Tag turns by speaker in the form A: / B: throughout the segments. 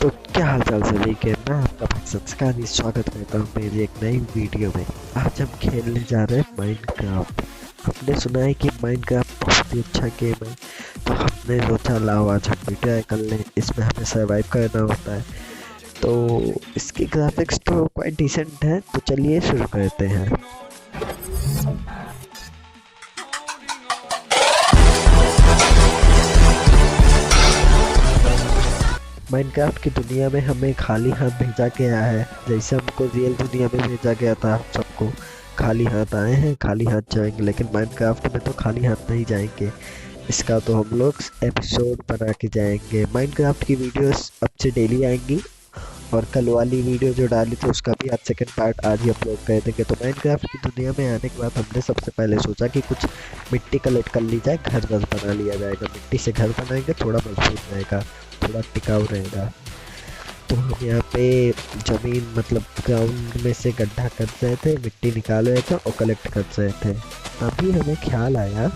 A: तो क्या हाल चाल सभी के, मैं आपका भाई संस्कारी स्वागत करता हूँ मेरी एक नई वीडियो में। आज हम खेलने जा रहे हैं माइनक्राफ्ट। हमने सुना है कि माइनक्राफ्ट बहुत ही अच्छा गेम है, तो हमने सोचा लाओ आज हम भी ट्राई कर लें। इसमें हमें सरवाइव करना होता है, तो इसकी ग्राफिक्स तो क्वाइट डिसेंट है। तो चलिए शुरू करते हैं। माइनक्राफ्ट की दुनिया में हमें खाली हाथ भेजा गया है, जैसे हमको रियल दुनिया में भेजा गया था। हम सबको खाली हाथ आए हैं, खाली हाथ जाएंगे, लेकिन माइनक्राफ्ट में तो खाली हाथ नहीं जाएंगे। इसका तो हम लोग एपिसोड बना के जाएंगे। माइनक्राफ्ट की वीडियोस अब से डेली आएंगी, और कल वाली वीडियो जो डाली थी उसका भी आज सेकंड पार्ट आज ही अपलोड कर देंगे। तो माइनक्राफ्ट की दुनिया में आने के बाद हमने सबसे पहले सोचा कि कुछ मिट्टी कलेक्ट कर ली जाए, घर वर बना लिया जाएगा। मिट्टी से घर बनाएंगे, थोड़ा मजबूत रहेगा, थोड़ा टिकाऊ रहेगा। तो हम यहाँ पे जमीन मतलब ग्राउंड में से गड्ढा कर रहे थे, मिट्टी निकाल रहे थे और कलेक्ट कर रहे थे। तभी हमें ख्याल आया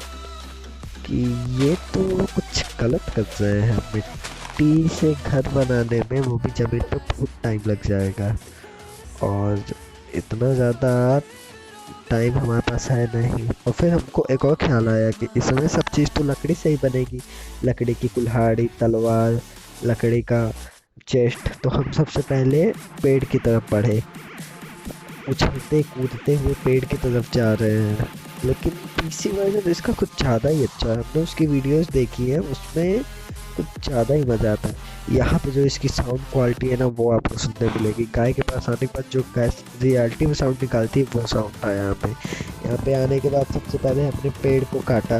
A: कि ये तो कुछ गलत कर रहे हैं। मिट्टी से घर बनाने में, वो भी जमीन पे, बहुत टाइम लग जाएगा, और इतना ज़्यादा टाइम हमारे पास है नहीं। और फिर हमको एक और ख्याल आया कि इसमें सब चीज़ तो लकड़ी से ही बनेगी, लकड़ी की कुल्हाड़ी, तलवार, लकड़ी का चेस्ट। तो हम सबसे पहले पेड़ की तरफ बढ़े, उछलते कूदते हुए पेड़ की तरफ जा रहे हैं। लेकिन पीसी वर्जन इसका कुछ ज़्यादा ही अच्छा है। हमने उसकी वीडियोस देखी है, उसमें कुछ ज़्यादा ही मज़ा आता है। यहाँ पे जो इसकी साउंड क्वालिटी है ना, वो आपको सुनने मिलेगी। गाय के पास आने के बाद जो गाय रियलिटी में साउंड निकालती है, वो साउंड आया यहाँ पे। यहाँ पे आने के बाद सबसे पहले हमने पेड़ को काटा,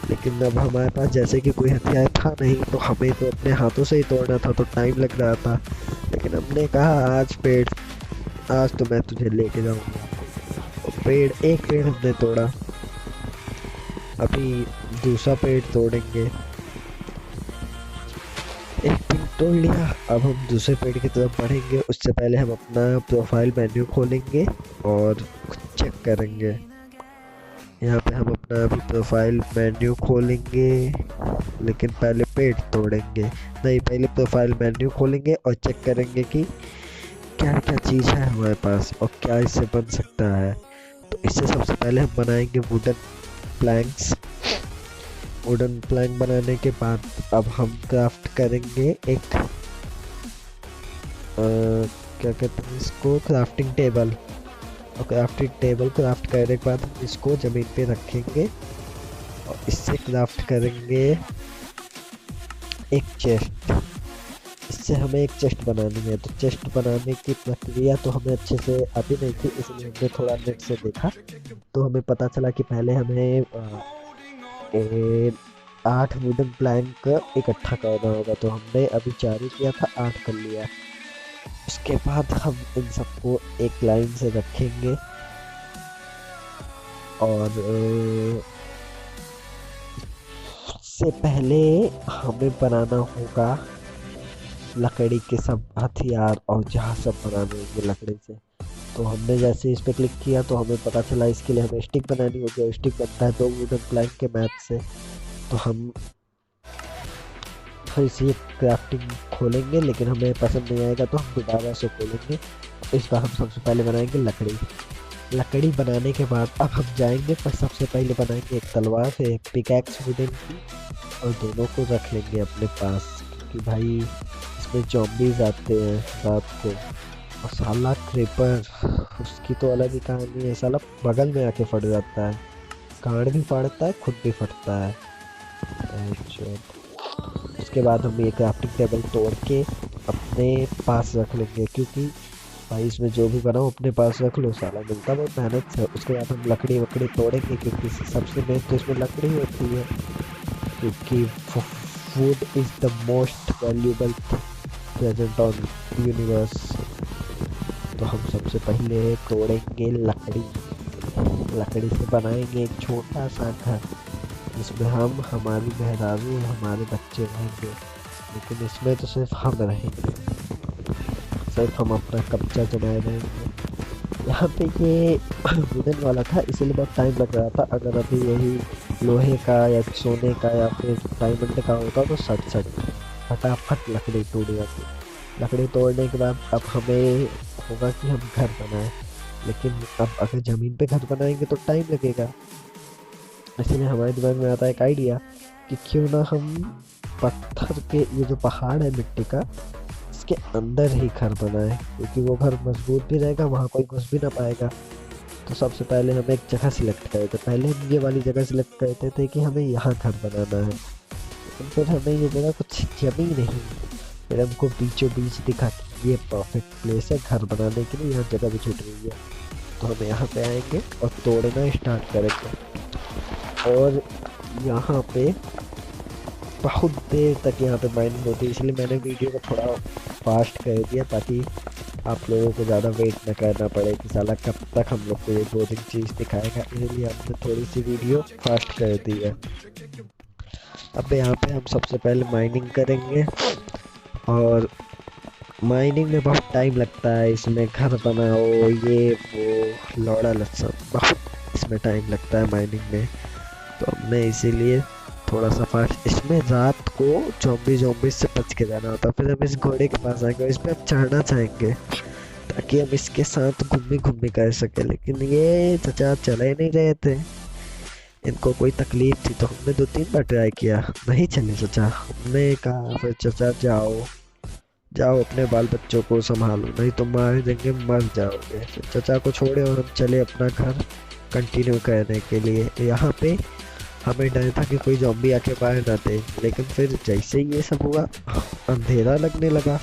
A: लेकिन अब हमारे पास जैसे कि कोई हथियार था नहीं, तो हमें तो अपने हाथों से ही तोड़ना था, तो टाइम लग रहा था। लेकिन हमने कहा आज तो मैं तुझे लेके जाऊंगा। और एक पेड़ हमने तोड़ा, अभी दूसरा पेड़ तोड़ेंगे। एक पेड़ तोड़ लिया, अब हम दूसरे पेड़ की तरफ बढ़ेंगे। उससे पहले हम अपना प्रोफाइल मेन्यू खोलेंगे और चेक करेंगे। यहाँ पे हम अपना अभी प्रोफाइल मेन्यू खोलेंगे, लेकिन पहले पेड़ तोड़ेंगे। नहीं, पहले प्रोफाइल मेन्यू खोलेंगे और चेक करेंगे कि क्या क्या चीज़ है हमारे पास और क्या इससे बन सकता है। तो इससे सबसे पहले हम बनाएंगे वुडन प्लैंक्स। वुडन प्लैंक बनाने के बाद अब हम क्राफ्ट करेंगे एक क्या कहते हैं इसको, क्राफ्टिंग टेबल। और क्राफ्टिंग टेबल क्राफ्ट करने के बाद हम इसको ज़मीन पे रखेंगे और इससे क्राफ्ट करेंगे एक चेस्ट। इससे हमें एक चेस्ट बनानी है। तो चेस्ट बनाने की प्रक्रिया तो हमें अच्छे से अभी नहीं थी, इसलिए हमने थोड़ा नेट से देखा। तो हमें पता चला कि पहले हमें 8 वुडन प्लैंक इकट्ठा करना होगा। तो हमने अभी 4 ही किया था, 8 कर लिया। उसके बाद हम इन सबको एक लाइन से रखेंगे, और उससे पहले हमें बनाना होगा लकड़ी के सब हथियार और जहाँ सब बनाने होंगे लकड़ी से। तो हमने जैसे इस पे क्लिक किया तो हमें पता चला इसके लिए हमें स्टिक बनानी होगी, और स्टिक बनता है 2 वुडन प्लैंक के मैच से। तो हम फिर से क्राफ्टिंग खोलेंगे, लेकिन हमें पसंद नहीं आएगा तो हम दोबारा से खोलेंगे। इस बार हम सबसे पहले बनाएंगे लकड़ी। लकड़ी बनाने के बाद अब हम जाएंगे, पर सबसे पहले बनाएंगे एक तलवार, फिर एक पिकैक्स वुडन की, और दोनों को रख लेंगे अपने पास, क्योंकि भाई इसमें जॉम्बीज आते हैं रात को। और साला क्रीपर, उसकी तो अलग ही कहानी है। साला बगल में आके फट जाता है, कांड भी फाड़ता है, खुद भी फटता है। उसके बाद हम ये क्राफ्टिंग टेबल तोड़ के अपने पास रख लेंगे, क्योंकि भाई इसमें जो भी बनाओ अपने पास रख लो, साला मिलता बहुत मेहनत से। उसके बाद हम लकड़ी वकड़ी तोड़ेंगे, क्योंकि सबसे मेन तो इसमें लकड़ी होती है, क्योंकि food is the most valuable present on universe. तो हम सबसे पहले तोड़ेंगे लकड़ी। लकड़ी से बनाएंगे एक छोटा सा घर, जिसमें हम, हमारी मेहरारू, हमारे बच्चे रहेंगे। लेकिन इसमें तो सिर्फ हम रहेंगे, सिर्फ हम अपना कब्जा जमाए रहेंगे। यहाँ पे ये वुडन वाला था, इसलिए बहुत टाइम लग रहा था। अगर अभी यही लोहे का या सोने का या फिर डायमंड का होता तो सट फटाफट लकड़ी टूट जाती। लकड़ी तोड़ने के बाद अब हमें होगा कि हम घर बनाएं, लेकिन अब अगर ज़मीन पे घर बनाएंगे तो टाइम लगेगा। इसीलिए हमारे दिमाग में आता है एक आइडिया कि क्यों ना हम पत्थर के, ये जो पहाड़ है मिट्टी का, इसके अंदर ही घर बनाएं, क्योंकि वो घर मजबूत भी रहेगा, वहाँ कोई घुस भी ना पाएगा। तो सबसे पहले हम एक जगह सिलेक्ट करे थे, पहले हम ये वाली जगह सिलेक्ट करते थे कि हमें यहाँ घर बनाना है, लेकिन फिर हमें ये जगह कुछ जमी नहीं, फिर हमको बीचों बीच दिखा कि ये परफेक्ट प्लेस है घर बनाने के लिए, यहाँ जगह भी छूट रही है। तो हम यहाँ पे आएंगे और तोड़ना स्टार्ट करेंगे, और यहाँ पे बहुत देर तक यहाँ पे माइनिंग होती है, इसलिए मैंने वीडियो को थोड़ा फास्ट कर दिया ताकि आप लोगों को ज़्यादा वेट न करना पड़े कि साला कब तक हम लोग को ये बोरिंग चीज़ दिखाएगा, इसलिए हमने थोड़ी सी वीडियो फास्ट कर दी है। अब यहाँ पे हम सबसे पहले माइनिंग करेंगे, और माइनिंग में बहुत टाइम लगता है, इसमें घर बनाओ ये वो लौड़ा लच्छा, बहुत इसमें टाइम लगता है माइनिंग में। तो हमने इसीलिए थोड़ा सा फास्ट, इसमें रात को ज़ॉम्बी से बच के जाना होता है। फिर हम इस घोड़े के पास आएंगे, इस पे हम चढ़ना चाहेंगे ताकि हम इसके साथ घूमी घूमी कर सके, लेकिन ये चचा चले नहीं रहे थे, इनको कोई तकलीफ थी। तो हमने 2-3 बार ट्राई किया, नहीं चले चचा। हमने कहा फिर चचा जाओ जाओ अपने बाल बच्चों को संभालो, नहीं तो मार देंगे, मर जाओगे। फिर चचा को छोड़े और हम चले अपना घर कंटिन्यू करने के लिए। यहाँ पे हमें डर था कि कोई ज़ॉम्बी आके मार ना दे, लेकिन फिर जैसे ही ये सब हुआ अंधेरा लगने लगा,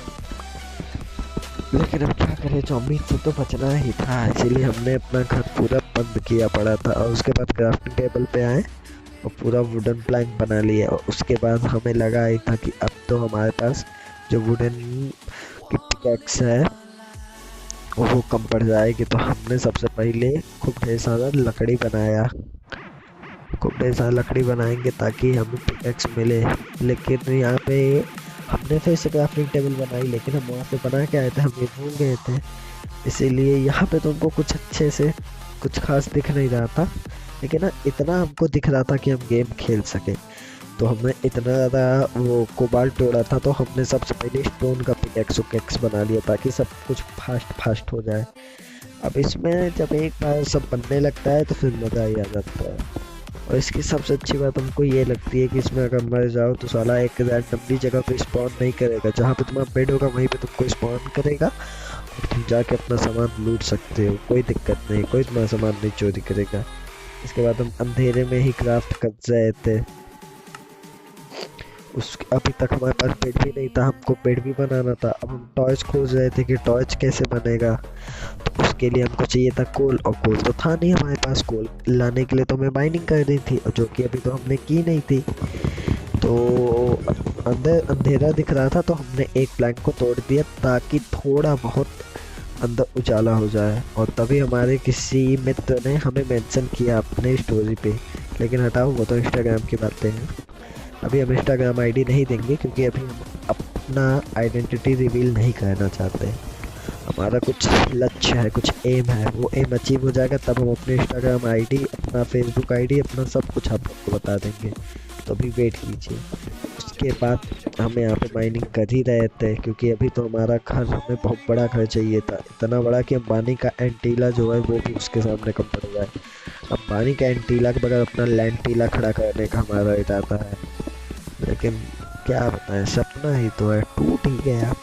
A: लेकिन अब क्या करें, ज़ॉम्बी से तो बचना ही था, इसीलिए हमने अपना घर पूरा बंद किया पड़ा था। और उसके बाद क्राफ्टिंग टेबल पे आए और पूरा वुडन प्लैंक बना लिया, और उसके बाद हमें लगा ही था कि अब तो हमारे पास जो वुडन की पिकैक्स है वो कम पड़ जाएगी। तो हमने सबसे पहले खूब ढेर सारा लकड़ी बनाया, खूब ढेर सारा लकड़ी बनाएंगे ताकि हमें पिकैक्स मिले। लेकिन यहाँ पे हमने फिर से क्राफ्टिंग टेबल बनाई, लेकिन हम वहाँ पे बना के आए थे, हम ये भूल गए थे, इसीलिए यहाँ पे तुमको कुछ अच्छे से कुछ खास दिख नहीं रहा था, लेकिन ना इतना हमको दिख रहा था कि हम गेम खेल सके। तो हमने इतना ज़्यादा वो कोबाल्ट तोड़ा था, तो हमने सबसे पहले स्टोन का पिकैक्स बना लिया ताकि सब कुछ फास्ट हो जाए। अब इसमें जब एक बार सब बनने लगता है तो फिर मज़ा ही आ जाता है। और इसकी सबसे अच्छी बात हमको ये लगती है कि इसमें अगर मर जाओ तो साला एक रैंडमली जगह पे स्पॉन नहीं करेगा, जहाँ पे तुम्हारा बेड होगा वहीं पे तुमको स्पॉन करेगा, और तुम जाके अपना सामान लूट सकते हो, कोई दिक्कत नहीं, कोई तुम्हारा सामान नहीं चोरी करेगा। इसके बाद हम अंधेरे में ही क्राफ्ट कर रहे थे। अभी तक हमारे पास बेड भी नहीं था, हमको बेड भी बनाना था। अब हम टॉर्च खोज रहे थे कि टॉर्च कैसे बनेगा, तो उसके लिए हमको चाहिए था कोल, और कोल तो था नहीं हमारे पास। कोल लाने के लिए तो हमें माइनिंग कर दी थी, और जो कि अभी तो हमने की नहीं थी। तो अंदर अंधेरा दिख रहा था, तो हमने एक प्लैंक को तोड़ दिया ताकि थोड़ा बहुत अंदर उजाला हो जाए। और तभी हमारे किसी मित्र ने हमें मेंशन किया अपने स्टोरी पे, लेकिन हटाओ वो तो इंस्टाग्राम की बातें हैं, अभी हम इंस्टाग्राम आईडी नहीं देंगे, क्योंकि अभी हम अपना आइडेंटिटी रिवील नहीं करना चाहते। हमारा कुछ लक्ष्य है, कुछ एम है, वो एम अचीव हो जाएगा तब हम अपने इंस्टाग्राम आईडी, अपना फेसबुक आईडी, अपना सब कुछ आप लोग को बता देंगे, तो अभी वेट कीजिए। उसके बाद हम यहाँ पे माइनिंग कर ही रहे थे, क्योंकि अभी तो हमारा घर, हमें बहुत बड़ा घर चाहिए था, इतना बड़ा कि अंबानी का एंटीला जो है वो भी उसके सामने कम पड़ जाए। अंबानी का एंटीला के बगैर अपना लैंड टीला खड़ा करने का हमारा इरादा है, लेकिन क्या बताएं, सपना ही तो है, टूट ही गया।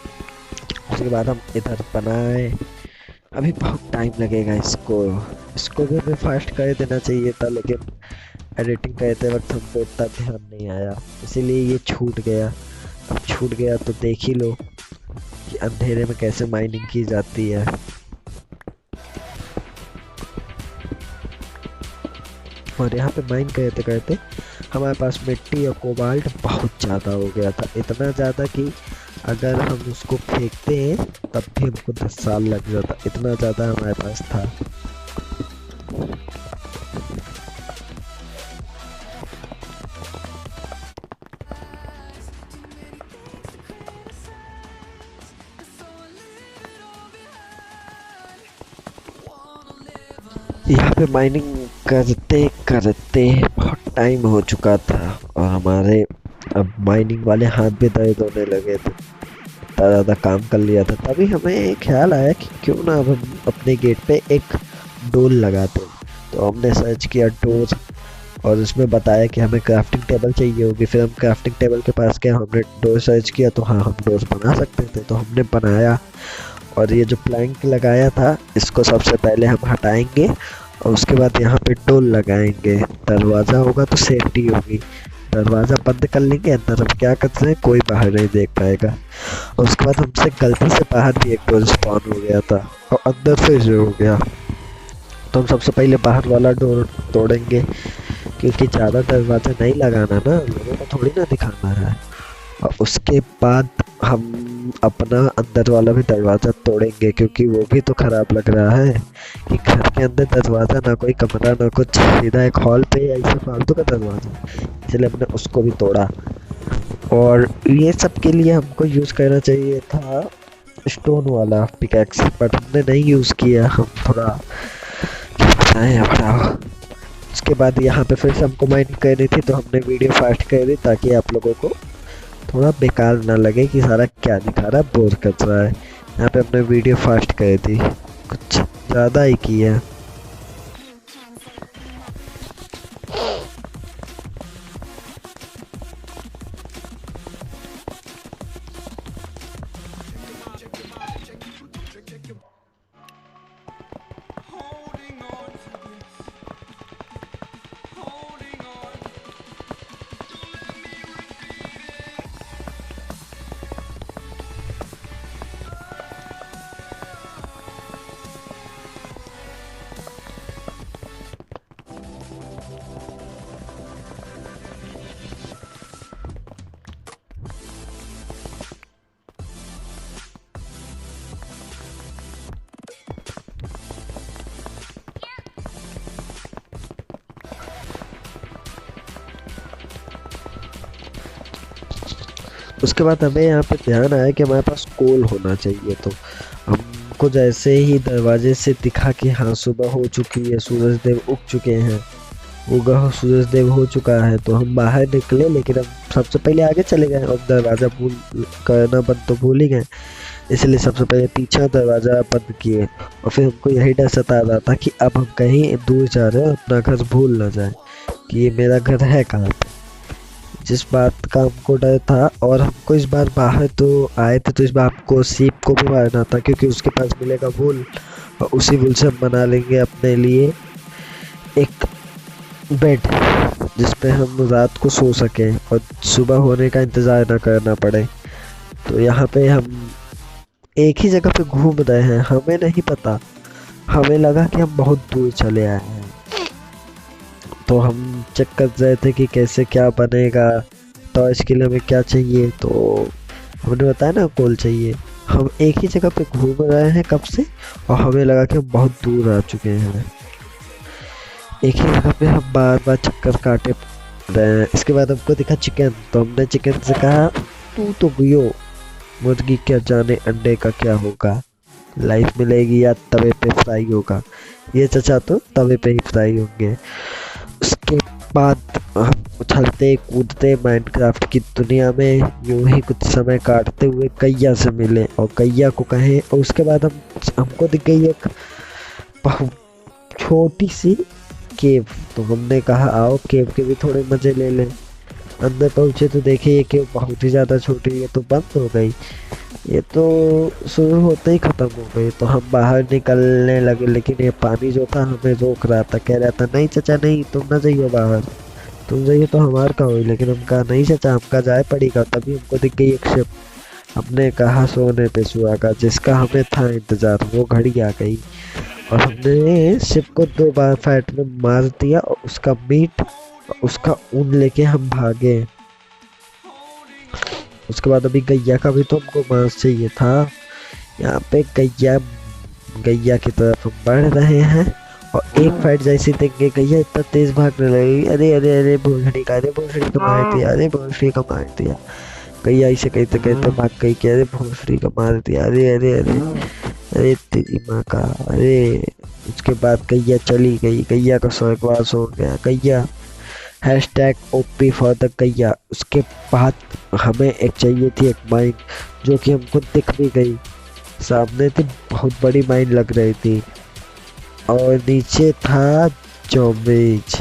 A: उसके बाद हम इधर बनाए, अभी बहुत टाइम लगेगा इसको भी हमें फास्ट कर देना चाहिए था, लेकिन एडिटिंग करते वक्त हमको इतना ध्यान नहीं आया, इसीलिए ये छूट गया। अब छूट गया तो देख ही लो कि अंधेरे में कैसे माइनिंग की जाती है। और यहाँ पे माइन करते करते हमारे पास मिट्टी और कोबाल्ट बहुत ज़्यादा हो गया था, इतना ज़्यादा कि अगर हम उसको फेंकते हैं तब भी हमको 10 साल लग जाता, इतना ज़्यादा हमारे पास था। यहाँ पे माइनिंग करते करते बहुत टाइम हो चुका था, और हमारे अब माइनिंग वाले हाथ भी दर्द होने लगे थे। इतना ज़्यादा काम कर लिया था। तभी हमें ख्याल आया कि क्यों ना अब हम अपने गेट पे एक डोर लगाते हैं। तो हमने सर्च किया डोर, और उसमें बताया कि हमें क्राफ्टिंग टेबल चाहिए होगी। फिर हम क्राफ्टिंग टेबल के पास गए, हमने डोर सर्च किया तो हाँ, हम डोर बना सकते थे, तो हमने बनाया। और ये जो प्लैंक लगाया था इसको सबसे पहले हम हटाएंगे, और उसके बाद यहाँ पे डोर लगाएंगे। दरवाज़ा होगा तो सेफ्टी होगी। दरवाज़ा बंद कर लेंगे, अंदर हम क्या करते हैं कोई बाहर नहीं देख पाएगा। और उसके बाद हमसे गलती से बाहर भी एक डोर स्पॉन हो गया था, और अंदर से जो हो गया। तो हम सबसे पहले बाहर वाला डोर तोड़ेंगे, क्योंकि ज़्यादा दरवाज़ा नहीं लगाना ना, लोगों को थोड़ी ना दिखाना है। और उसके बाद हम अपना अंदर वाला भी दरवाज़ा तोड़ेंगे, क्योंकि वो भी तो ख़राब लग रहा है कि घर के अंदर दरवाज़ा, ना कोई कमरा ना कुछ, सीधा एक हॉल पे ऐसे फालतू का दरवाज़ा। इसलिए हमने उसको भी तोड़ा। और ये सब के लिए हमको यूज़ करना चाहिए था स्टोन वाला पिकैक्स, बट हमने नहीं यूज़ किया। हम थोड़ा बड़ा। उसके बाद यहाँ पे फिर से हमको माइनिंग करनी थी, तो हमने वीडियो फास्ट कर दी ताकि आप लोगों को थोड़ा बेकार ना लगे कि सारा क्या दिखा रहा है, बोर कर रहा है। यहाँ पे हमने वीडियो फास्ट कर दी, कुछ ज़्यादा ही की है। उसके बाद हमें यहाँ पे ध्यान आया कि हमारे पास कोल होना चाहिए। तो हमको जैसे ही दरवाजे से दिखा कि हाँ सुबह हो चुकी है, सूरज देव उग चुके हैं, उगा सूरज देव हो चुका है, तो हम बाहर निकले। लेकिन हम सबसे पहले आगे चले गए और दरवाज़ा भूल करना बंद तो भूल ही गए, इसलिए सबसे पहले पीछे दरवाज़ा बंद किए। और फिर हमको यही डर सता रहा था कि अब हम कहीं दूर जा रहे हैं, अपना घर भूल ना जाए कि ये मेरा घर है कहाँ पे। जिस बात का हमको डर था। और हमको इस बार बाहर तो आए थे, तो इस बार हमको सीप को भी मारना था, क्योंकि उसके पास मिलेगा वूल, और उसी वूल से हम बना लेंगे अपने लिए एक बेड, जिसपे हम रात को सो सकें और सुबह होने का इंतज़ार ना करना पड़े। तो यहाँ पे हम एक ही जगह पे घूम रहे हैं, हमें नहीं पता, हमें लगा कि हम बहुत दूर चले आए हैं। तो हम चेक कर रहे थे कि कैसे क्या बनेगा, तो इसके लिए हमें क्या चाहिए। तो हमने बताया ना कोल चाहिए। हम एक ही जगह पे घूम रहे हैं कब से, और हमें लगा कि हम बहुत दूर आ चुके हैं। एक ही जगह पे हम बार बार चक्कर काटे रहे हैं। इसके बाद हमको दिखा चिकन, तो हमने चिकन से कहा तू तो गुयो, मुर्गी क्या जाने अंडे का क्या होगा, लाइफ मिलेगी या तवे पे फ्राई होगा। ये चचा तो तवे पे ही फ्राई होंगे। उसके बाद हम उछलते कूदते माइनक्राफ्ट की दुनिया में यूं ही कुछ समय काटते हुए गैया से मिले और गैया को कहे। और उसके बाद हमको दिख गई एक बहुत छोटी सी केव। तो हमने कहा आओ केव के भी थोड़े मजे ले लें। अंदर पहुंचे तो देखे ये केव बहुत ही ज़्यादा छोटी है, तो बंद हो गई। ये तो शुरू होते ही ख़त्म हो गई। तो हम बाहर निकलने लगे, लेकिन ये पानी जो था हमें रोक रहा था, कह रहा था नहीं चचा नहीं, तुम ना जाइए बाहर, तुम जाइए तो हमार का हुई। लेकिन हम कहा नहीं चचा, हमका जाए पड़ेगा। तभी हमको दिख गई एक शिप। हमने कहा सोने पे सुहागा, जिसका हमें था इंतज़ार, वो घड़ी आ गई। और हमने शिप को 2 बार फाइट में मार दिया, और उसका मीट, उसका ऊन लेके हम भागे। उसके बाद अभी गैया का भी तो हमको मांस चाहिए था। यहाँ पे गैया की तरफ हम बढ़ रहे हैं, और एक फाइट जैसी देंगे गैया इतना तेज भागने लगी। अरे अरे अरे भोसड़ी का, अरे भोसड़ी का मार दिया, अरे भोसड़ी का मार दिया। गैया ऐसे कहते कहते भाग गई कि अरे भोसड़ी का मार दिया, अरे अरे अरे अरे तेरी माँ का, अरे। उसके बाद गैया चली गई, गैया का स्वर्गवास हो गया। गैया #OP फॉर द गैया। उसके बाद हमें एक चाहिए थी एक माइन, जो कि हमको दिख भी गई, सामने थी, बहुत बड़ी माइन लग रही थी। और नीचे था जॉम्बीज,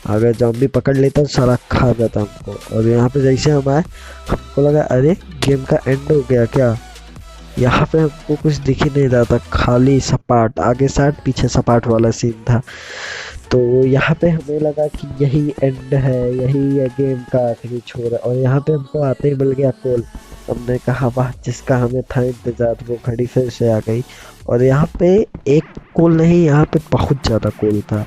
A: अगर जॉम्बी पकड़ लेता तो सारा खा जाता हमको। और यहाँ पे जैसे हम आए, हमको लगा अरे गेम का एंड हो गया क्या। यहाँ पे हमको कुछ दिख ही नहीं रहा था, खाली सपाट, आगे साइड पीछे सपाट वाला सीन था। तो यहाँ पे हमें लगा कि यही एंड है, यही है गेम का आखिरी छोर है। और यहाँ पे हमको आते ही मिल गया कॉल। हमने कहा वाह, जिसका हमें था इंतजार, वो घड़ी फिर से आ गई। और यहाँ पे एक कॉल नहीं, यहाँ पे बहुत ज़्यादा कॉल था।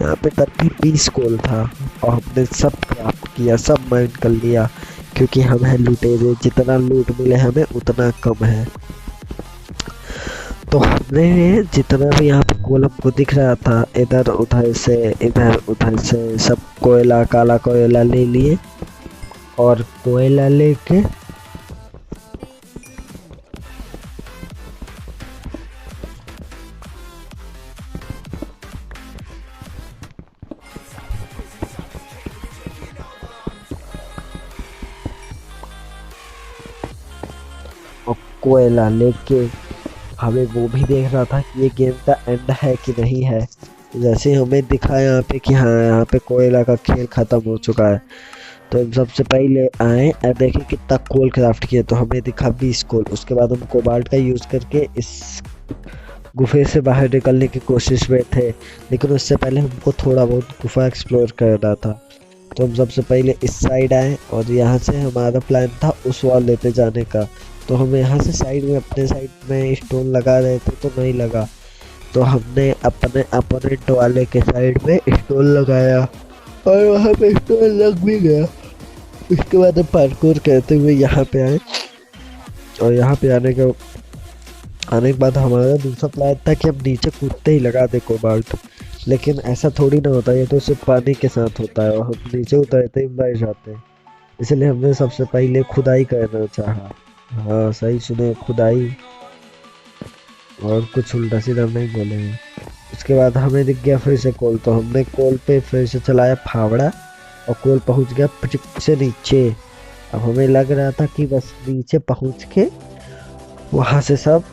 A: यहाँ पे तब भी 20 कॉल था। और हमने सब क्राफ्ट किया, सब माइंड कर लिया, क्योंकि हम हैं लुटेरे, जितना लूट मिले हमें उतना कम है। तो हमने जितना भी यहाँ पे कोलम को दिख रहा था, इधर उधर से सब कोयला, काला कोयला ले लिए। और कोयला लेके कोयला लेके हमें वो भी देख रहा था कि ये गेम का एंड है कि नहीं है। जैसे हमें दिखा यहाँ पे कि हाँ, यहाँ पे कोयला का खेल खत्म हो चुका है, तो हम सबसे पहले आए और देखें कितना कोल क्राफ्ट किया। तो हमें दिखा 20 कोल। उसके बाद हम कोबाल्ट का यूज़ करके इस गुफे से बाहर निकलने की कोशिश में थे, लेकिन उससे पहले हमको थोड़ा बहुत गुफा एक्सप्लोर करना था। तो हम सबसे पहले इस साइड आए, और यहाँ से हमारा प्लान था उस वॉल लेते जाने का। तो हम यहाँ से साइड में, अपने साइड में स्टोन लगा रहे थे तो नहीं लगा, तो हमने अपने अपोनेंट वाले के साइड में स्टोन लगाया, और वहाँ पे स्टोन लग भी गया। उसके बाद हम पार्कोर करते हुए यहाँ पे आए। और यहाँ पे आने के बाद हमारा दूसरा प्लान था कि हम नीचे कूदते ही लगा दे कोबाल्ट, लेकिन ऐसा थोड़ी ना होता है, ये तो सिर्फ पानी के साथ होता है, और हम नीचे उतरते ही मर जाते हैं। इसलिए हमने सबसे पहले खुदाई करना चाहा। हाँ सही सुने, खुदाई, और कुछ उल्टा सीधा नहीं बोले हैं। उसके बाद हमें दिख गया फिर से कोल, तो हमने कोल पे फिर से चलाया फावड़ा, और कोल पहुंच गया पिचक से नीचे। अब हमें लग रहा था कि बस नीचे पहुंच के वहां से सब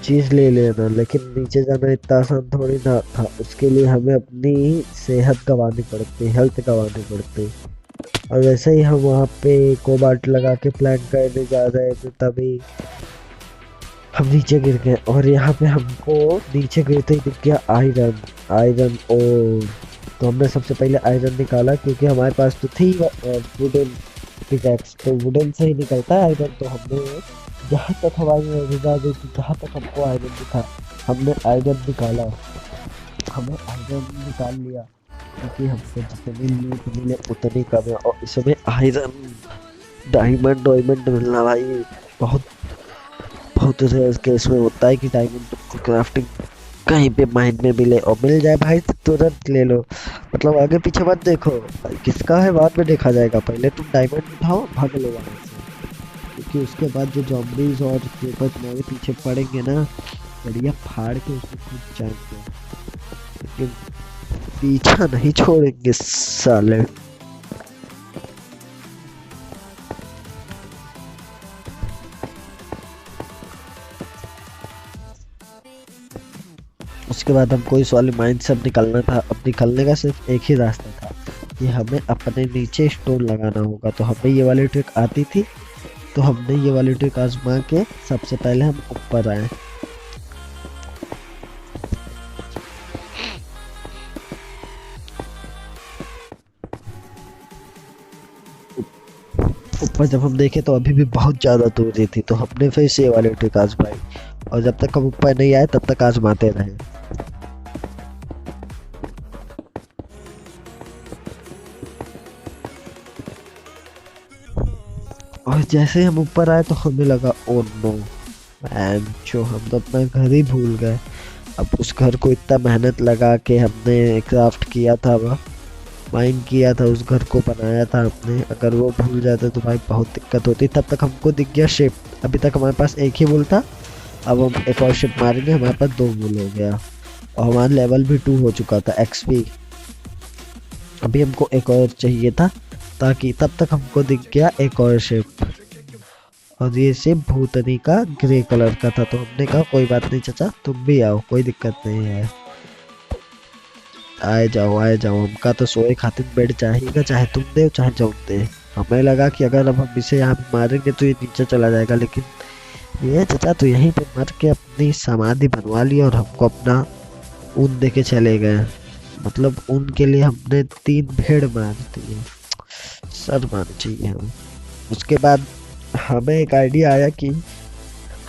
A: चीज़ ले लेना, लेकिन नीचे जाना इतना आसान थोड़ी ना था। उसके लिए हमें अपनी सेहत गंवानी पड़ती, हेल्थ गंवानी पड़ती। और वैसे ही हम वहाँ पे कोबाल्ट लगा के प्लान करने जा रहे थे, तभी हम नीचे गिर गए। और यहाँ पे हमको नीचे गिरते ही दिख गया आयरन ओर। तो हमने सबसे पहले आयरन निकाला, क्योंकि हमारे पास तो थी वुडन पिकैक्स, तो वुडन से ही निकलता है आयरन। तो हमने जहाँ तक हमारी नजर गई थी, जहाँ तक हमको आयरन दिखा, हमने आयरन निकाला, हमें आयरन निकाल लिया, क्योंकि हमको जितनी लूट मिले उतनी कम है। और इसमें आयरन, डायमंड मिलना भाई बहुत बहुत रेयर केस में होता है कि डायमंड को क्राफ्टिंग कहीं पे माइन में मिले, और मिल जाए भाई तो तुरंत ले लो, मतलब आगे पीछे मत देखो भाई, किसका है बाद में देखा जाएगा, पहले तुम डायमंड उठाओ, भाग लो वहाँ से। क्योंकि उसके बाद जो जॉम्बीज और क्रीपर तुम्हारे पीछे पड़ेंगे ना, बढ़िया फाड़ के उसको खुद जाएंगे, लेकिन पीछा नहीं छोड़ेंगे साले। उसके बाद हमको इस वाले माइन से अब निकलना था। अब निकलने का सिर्फ एक ही रास्ता था कि हमें अपने नीचे स्टोन लगाना होगा। तो हमें ये वाली ट्रिक आती थी, तो हमने ये वाली ट्रिक आजमा के सबसे पहले हम ऊपर आए। ऊपर जब हम देखे तो अभी भी बहुत ज़्यादा दूरी थी, तो हमने फिर से ये वाली ट्रिक आजमाई, और जब तक हम ऊपर नहीं आए तब तक आजमाते रहे। और जैसे हम ऊपर आए तो हमें लगा ओ नो मैन, जो हम तो अपना घर ही भूल गए। अब उस घर को इतना मेहनत लगा के हमने क्राफ्ट किया था, वह माइन किया था, उस घर को बनाया था हमने, अगर वो भूल जाते तो भाई बहुत दिक्कत होती। तब तक हमको दिख गया शिप, अभी तक हमारे पास एक ही वुल था, अब हम एक और शिप मारेंगे, हमारे पास 2 वुल हो गया, और हमारा लेवल भी 2 हो चुका था, एक्सपी। अभी हमको एक और चाहिए था, ताकि तब तक हमको दिख गया एक और शिप, और ये शिप भूतनी का ग्रे कलर का था। तो हमने कहा कोई बात नहीं चाचा, तुम भी आओ, कोई दिक्कत नहीं है, आए जाओ आए जाओ। हमका तो सोए खातिर बेड चाहिएगा, चाहे तुम दे चाहे जो दे। हमें लगा कि अगर अब हम इसे यहाँ पे मारेंगे तो ये नीचे चला जाएगा, लेकिन ये चाचा तो यहीं पे मर के अपनी समाधि बनवा ली और हमको अपना ऊन दे के चले गए। मतलब ऊन के लिए हमने 3 भेड़ मार दिए, सर मारनी चाहिए हमें। उसके बाद हमें एक आइडिया आया कि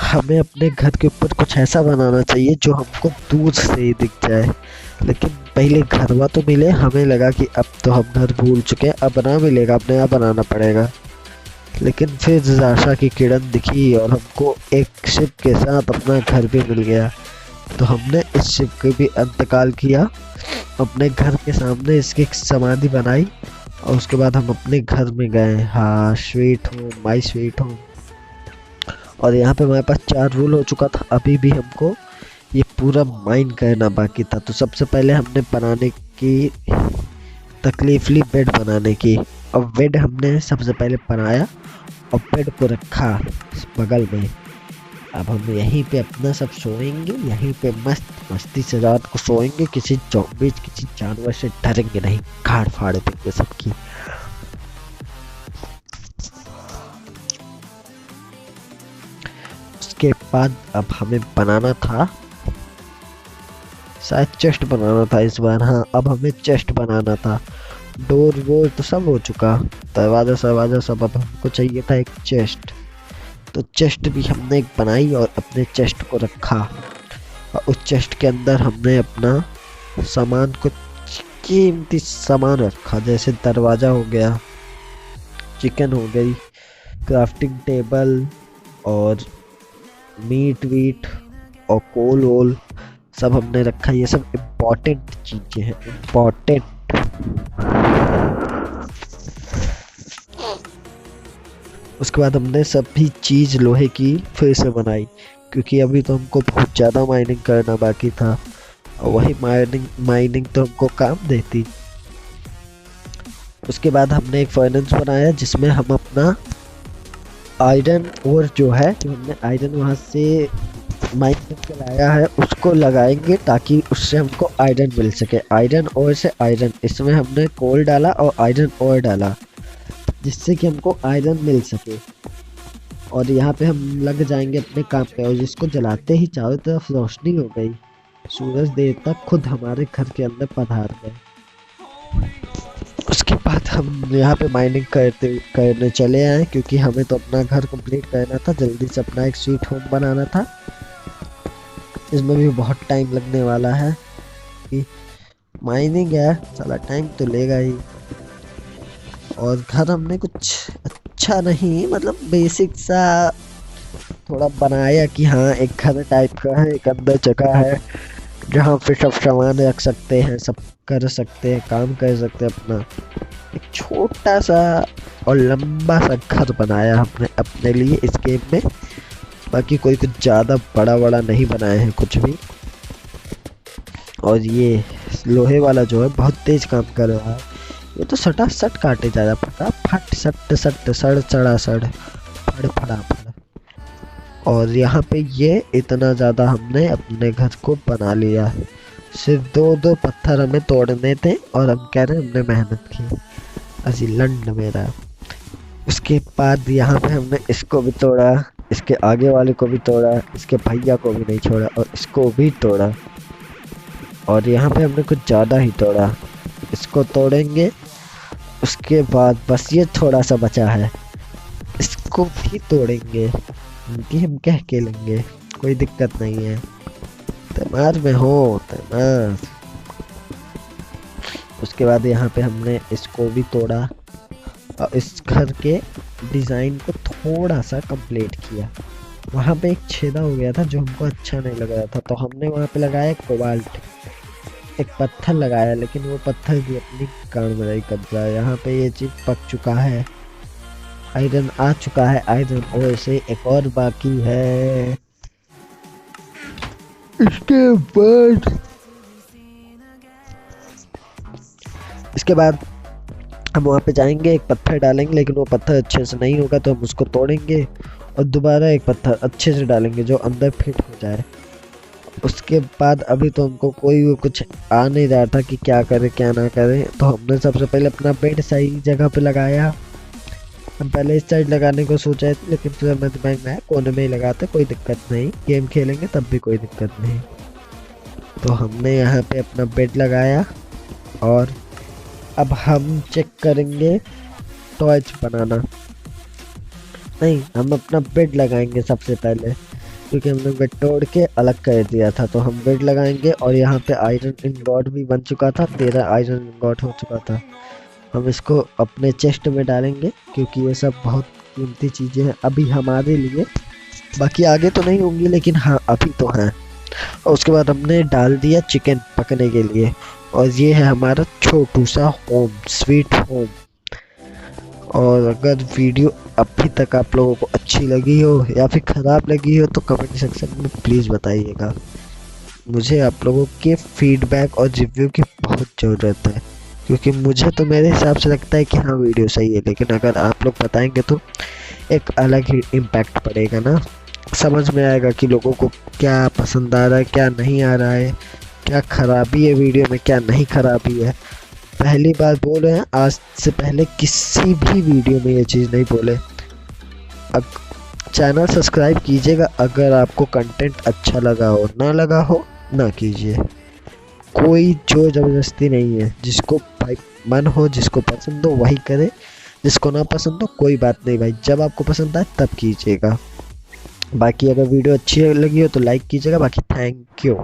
A: हमें अपने घर के ऊपर कुछ ऐसा बनाना चाहिए जो हमको दूर से ही दिख जाए। लेकिन पहले घरवा तो मिले, हमें लगा कि अब तो हम घर भूल चुके हैं, अब ना मिलेगा, अब नया बनाना पड़ेगा। लेकिन फिर आशा की किरण दिखी और हमको एक शिप के साथ अपना घर भी मिल गया। तो हमने इस शिप के भी अंतकाल किया, अपने घर के सामने इसकी एक समाधि बनाई, और उसके बाद हम अपने घर में गए। हाँ, sweet home, my sweet home. और यहाँ पे हमारे पास 4 रूल हो चुका था। अभी भी हमको ये पूरा माइन करना बाकी था। तो सबसे पहले हमने बनाने की तकलीफ ली बेड बनाने की। और बेड हमने सबसे पहले बनाया और बेड को रखा बगल में। अब हम यहीं पे अपना सब सोएंगे, यहीं पे मस्त मस्ती से रात को सोएंगे, किसी ज़ॉम्बी किसी जानवर से डरेंगे नहीं, गाड़ फाड़ देंगे सबकी। उसके बाद अब हमें बनाना था, शायद चेस्ट बनाना था इस बार। हाँ, अब हमें चेस्ट बनाना था। डोर वोर तो सब हो चुका, दरवाजा सरवाजा सब। अब हमको चाहिए था एक चेस्ट। तो चेस्ट भी हमने एक बनाई और अपने चेस्ट को रखा, और उस चेस्ट के अंदर हमने अपना सामान, कुछ कीमती सामान रखा, जैसे दरवाज़ा हो गया, चिकन हो गई, क्राफ्टिंग टेबल, और मीट वीट और कोल वोल सब हमने रखा। ये सब इम्पोर्टेंट चीज़ें हैं, इम्पोर्टेंट। उसके बाद हमने सभी चीज़ लोहे की फिर से बनाई, क्योंकि अभी तो हमको बहुत ज़्यादा माइनिंग करना बाकी था, और वही माइनिंग तो हमको काम देती। उसके बाद हमने एक फर्नेस बनाया जिसमें हम अपना आयरन ओर जो है, जो हमने आयरन वहाँ से माइन करके लाया है, उसको लगाएंगे, ताकि उससे हमको आयरन मिल सके। आयरन ओर से आयरन, इसमें हमने कोल डाला और आयरन ओर डाला, जिससे कि हमको आयरन मिल सके। और यहाँ पे हम लग जाएंगे अपने काम पे, और जिसको जलाते ही चारों तरफ रोशनी हो गई, सूरज देवता खुद हमारे घर के अंदर पधार गए। उसके बाद हम यहाँ पे माइनिंग करने चले आए, क्योंकि हमें तो अपना घर कंप्लीट करना था, जल्दी से अपना एक स्वीट होम बनाना था। इसमें भी बहुत टाइम लगने वाला है, कि माइनिंग है, साला टाइम तो लेगा ही। और घर हमने कुछ अच्छा नहीं, मतलब बेसिक सा थोड़ा बनाया, कि हाँ एक घर टाइप का है, एक अंदर जगह है जहाँ पे सब सामान रख सकते हैं, सब कर सकते हैं, काम कर सकते हैं अपना। एक छोटा सा और लंबा सा घर बनाया हमने अपने लिए इस गेम में। बाकी कोई कुछ ज़्यादा बड़ा बड़ा नहीं बनाए हैं कुछ भी। और ये लोहे वाला जो है बहुत तेज काम कर रहा है, ये तो सटा सट काटे जा रहा, पता फट सट सट सड़ चढ़ा सड़ फड़ फड़ा फड़। और यहाँ पे ये इतना ज़्यादा हमने अपने घर को बना लिया। सिर्फ 2-2 पत्थर हमें तोड़ने थे, और हम कह रहे हैं हमने मेहनत की, अजी लंड मेरा। उसके बाद यहाँ पे हमने इसको भी तोड़ा, इसके आगे वाले को भी तोड़ा, इसके भैया को भी नहीं छोड़ा, और इसको भी तोड़ा। और यहाँ पे हमने कुछ ज़्यादा ही तोड़ा, इसको तोड़ेंगे। उसके बाद बस ये थोड़ा सा बचा है, इसको भी तोड़ेंगे, इनकी हम कह के लेंगे, कोई दिक्कत नहीं है। तैमार में हो तैमार। उसके बाद यहाँ पे हमने इसको भी तोड़ा, और इस घर के डिज़ाइन को थोड़ा सा कंप्लीट किया। वहाँ पे एक छेदा हो गया था जो हमको अच्छा नहीं लग रहा था, तो हमने वहाँ पे लगाया कोबाल्ट, एक पत्थर लगाया, लेकिन वो पत्थर भी अपनी कामयाबी कर रहा है। यहाँ पे ये चीज़ पक चुका है, आयरन आ चुका है, आयरन और से एक और बाकी है। इसके बाद इसके बाद हम वहाँ पे जाएंगे, एक पत्थर डालेंगे, लेकिन वो पत्थर अच्छे से नहीं होगा तो हम उसको तोड़ेंगे और दोबारा एक पत्थर अच्छे से डालेंगे जो अंदर फिट हो जाए। उसके बाद अभी तो हमको कोई भी कुछ आ नहीं रहा था कि क्या करें क्या ना करें, तो हमने सबसे पहले अपना बेड सही जगह पे लगाया। हम पहले इस साइड लगाने को सोचा था, लेकिन फिर हमें दिमाग में आया कोने में ही लगाते, कोई दिक्कत नहीं, गेम खेलेंगे तब भी कोई दिक्कत नहीं। तो हमने यहाँ पे अपना बेड लगाया और अब हम चेक करेंगे टॉर्च बनाना। नहीं, हम अपना बेड लगाएंगे सबसे पहले, क्योंकि हमने बेड तोड़ के अलग कर दिया था। तो हम बेड लगाएंगे और यहाँ पे आयरन इनगॉट भी बन चुका था, 13 आयरन इनगॉट हो चुका था। हम इसको अपने चेस्ट में डालेंगे क्योंकि ये सब बहुत कीमती चीज़ें हैं अभी हमारे लिए, बाकी आगे तो नहीं होंगी लेकिन हाँ अभी तो हैं। और उसके बाद हमने डाल दिया चिकन पकने के लिए, और ये है हमारा छोटू सा होम, स्वीट होम। और अगर वीडियो अभी तक आप लोगों को अच्छी लगी हो या फिर ख़राब लगी हो तो कमेंट सेक्शन में प्लीज़ बताइएगा। मुझे आप लोगों के फीडबैक और रिव्यू की बहुत ज़रूरत है, क्योंकि मुझे तो मेरे हिसाब से लगता है कि हाँ वीडियो सही है, लेकिन अगर आप लोग बताएंगे तो एक अलग ही इम्पैक्ट पड़ेगा ना, समझ में आएगा कि लोगों को क्या पसंद आ रहा है क्या नहीं आ रहा है, क्या खराबी है वीडियो में क्या नहीं खराबी है। पहली बार बोल रहे हैं, आज से पहले किसी भी वीडियो में ये चीज़ नहीं बोले। अब चैनल सब्सक्राइब कीजिएगा, अगर आपको कंटेंट अच्छा लगा हो, ना लगा हो ना कीजिए, कोई जोर ज़बरदस्ती नहीं है। जिसको भाई मन हो, जिसको पसंद हो वही करे, जिसको ना पसंद हो कोई बात नहीं भाई, जब आपको पसंद आए तब कीजिएगा। बाकी अगर वीडियो अच्छी लगी हो तो लाइक कीजिएगा। बाकी थैंक यू।